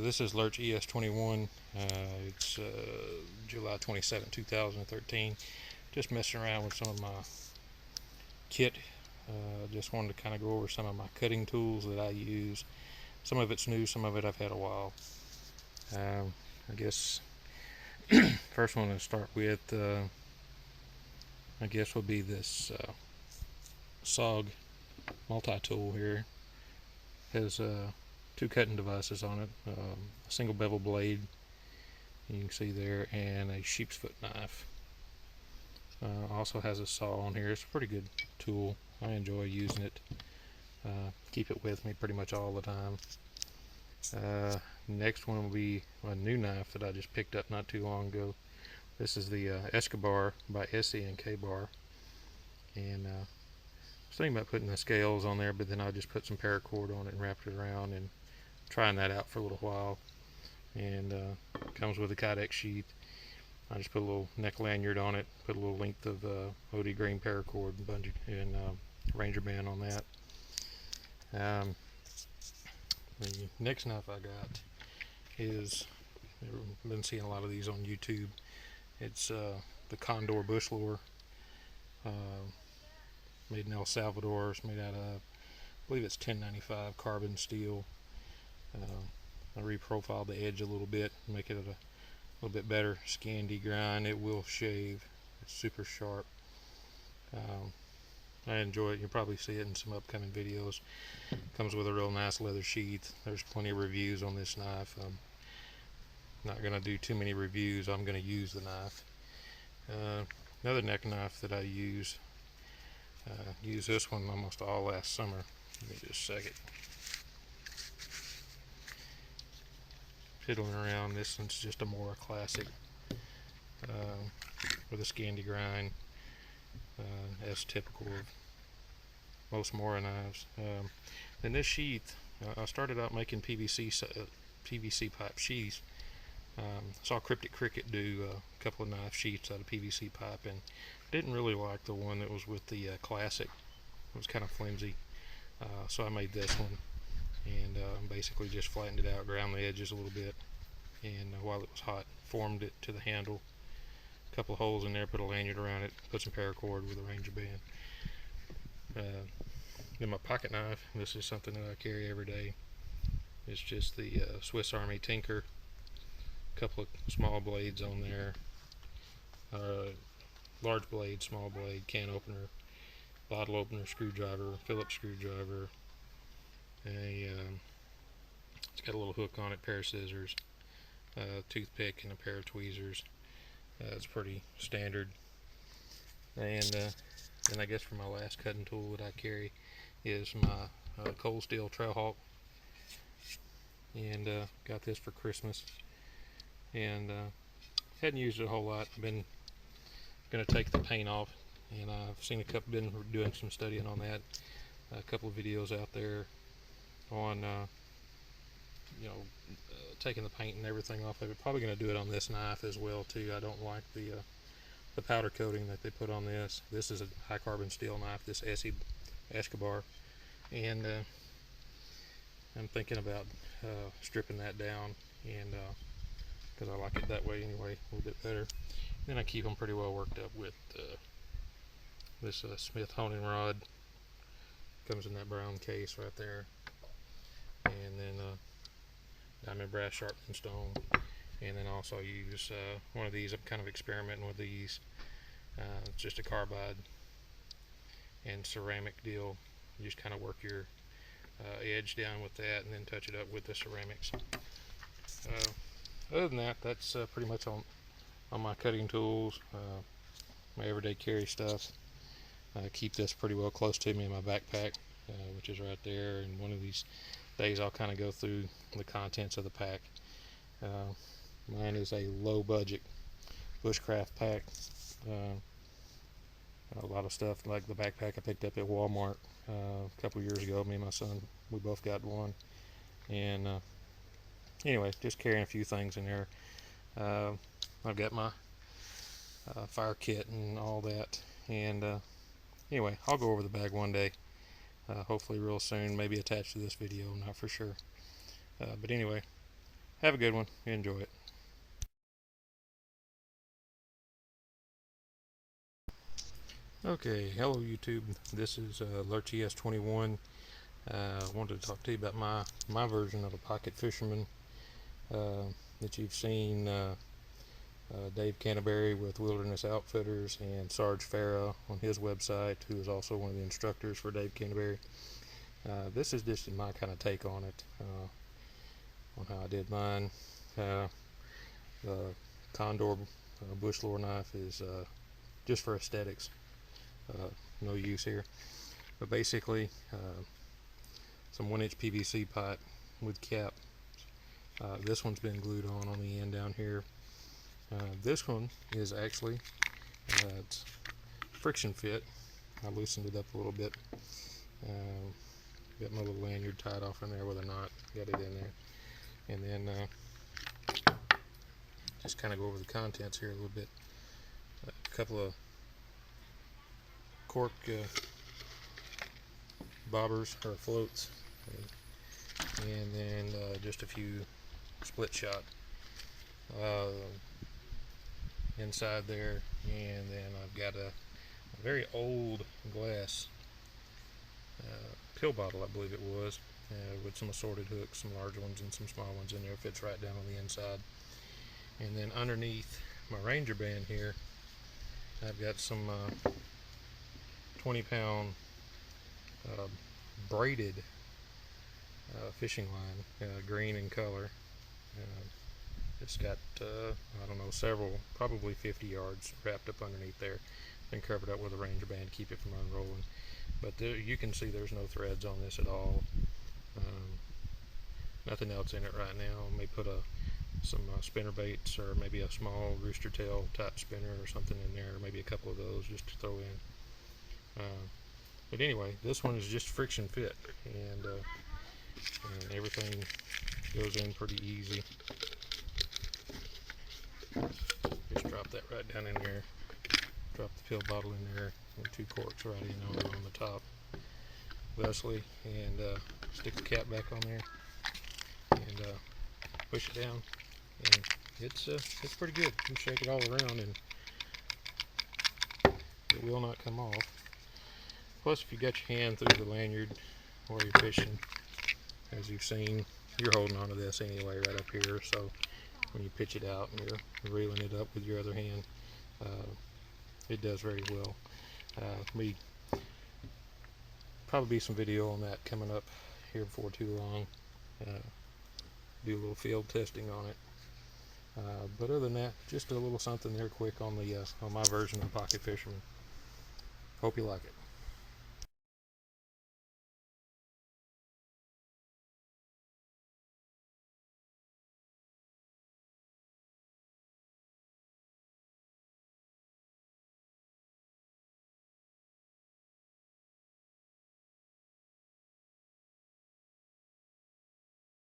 This is Lurch ES21. It's July 27, 2013. Just messing around with some of my kit. Just wanted to kind of go over some of my cutting tools that I use. Some of it's new, some of it I've had a while. I guess first one to start with, I guess, will be this SOG multi-tool here. Has two cutting devices on it, a single bevel blade, you can see there, and a sheep's foot knife. Also has a saw on here. It's a pretty good tool. I enjoy using it. Keep it with me pretty much all the time. Next one will be a new knife that I just picked up not too long ago. This is the Escobar by SE&K Bar, and I was thinking about putting the scales on there, but then I just put some paracord on it and wrapped it around, and trying that out for a little while. And comes with a Kydex sheath. I just put a little neck lanyard on it, put a little length of OD green paracord and bungee and Ranger band on that. The next knife I got is, I've been seeing a lot of these on YouTube. It's the Condor bush lore, made in El Salvador. It's made out of, I believe it's 1095 carbon steel. I reprofiled the edge a little bit, make it a little bit better scan degrind. It will shave. It's super sharp. I enjoy it. You'll probably see it in some upcoming videos. Comes with a real nice leather sheath. There's plenty of reviews on this knife. I'm not going to do too many reviews. I'm going to use the knife. Another neck knife that I use this one almost all last summer. Give me just a second. Fiddling around. This one's just a more classic with a scan degrind, as typical of most Mora knives. Then this sheath, I started out making PVC pipe sheaths. Saw Cryptic Cricket do a couple of knife sheaths out of PVC pipe, and didn't really like the one that was with the classic. It was kind of flimsy, so I made this one, and basically just flattened it out, ground the edges a little bit, and while it was hot, formed it to the handle. A couple of holes in there, put a lanyard around it, put some paracord with a Ranger band. Then my pocket knife, this is something that I carry every day. It's just the Swiss Army Tinker. A couple of small blades on there, large blade, small blade, can opener, bottle opener, screwdriver, Phillips screwdriver, it's got a little hook on it, pair of scissors, toothpick, and a pair of tweezers. It's pretty standard. And then I guess for my last cutting tool that I carry is my cold steel Trailhawk, and got this for Christmas, and hadn't used it a whole lot. I've been going to take the paint off, and I've seen been doing some studying on that. A couple of videos out there on taking the paint and everything off of it. Probably going to do it on this knife as well too. I don't like the powder coating that they put on this. This is a high carbon steel knife, this Escobar, and I'm thinking about stripping that down, and because I like it that way anyway, a little bit better. Then I keep them pretty well worked up with this Smith honing rod. Comes in that brown case right there, and then diamond brass sharpening stone, and then also use one of these. I'm kind of experimenting with these. It's just a carbide and ceramic deal. You just kind of work your edge down with that, and then touch it up with the ceramics. Other than that, that's pretty much on my cutting tools, my everyday carry stuff. I keep this pretty well close to me in my backpack, which is right there, and one of these days I'll kind of go through the contents of the pack. Mine is a low budget Bushcraft pack. A lot of stuff like the backpack I picked up at Walmart a couple years ago. Me and my son, we both got one, and anyway, just carrying a few things in there. I've got my fire kit and all that, and anyway, I'll go over the bag one day, hopefully real soon, maybe attached to this video, not for sure. But anyway, Have a good one. Enjoy it. Okay, hello YouTube. This is Lurch ES21. I wanted to talk to you about my version of a pocket fisherman that you've seen Dave Canterbury with Wilderness Outfitters and Sarge Farah on his website, who is also one of the instructors for Dave Canterbury. This is just my kind of take on it, on how I did mine. The Condor bush lure knife is just for aesthetics. No use here, but basically some 1-inch PVC pipe with cap. This one's been glued on the end down here. This one is actually it's friction fit. I loosened it up a little bit. Got my little lanyard tied off in there with a knot. Got it in there, and then just kind of go over the contents here a little bit. A couple of cork bobbers or floats, and then just a few split shot inside there, and then I've got a very old glass pill bottle, I believe it was, with some assorted hooks, some large ones and some small ones in there. It fits right down on the inside. And then underneath my Ranger band here, I've got some 20-pound braided fishing line, green in color. It's got I don't know, several, probably 50 yards wrapped up underneath there, and covered up with a Ranger band to keep it from unrolling. But there, you can see there's no threads on this at all. Nothing else in it right now. I may put some spinner baits, or maybe a small rooster tail type spinner or something in there, or maybe a couple of those just to throw in. But anyway, this one is just friction fit, and everything goes in pretty easy. Just drop that right down in there. Drop the pill bottle in there, and 2 corks right in on the top, thusly, and stick the cap back on there, and push it down, and it's pretty good. You shake it all around, and it will not come off. Plus, if you got your hand through the lanyard while you're fishing, as you've seen, you're holding onto this anyway right up here, so when you pitch it out and you're reeling it up with your other hand, it does very well. Probably be some video on that coming up here before too long. Do a little field testing on it. But other than that, just a little something there quick on the on my version of Pocket Fisherman. Hope you like it.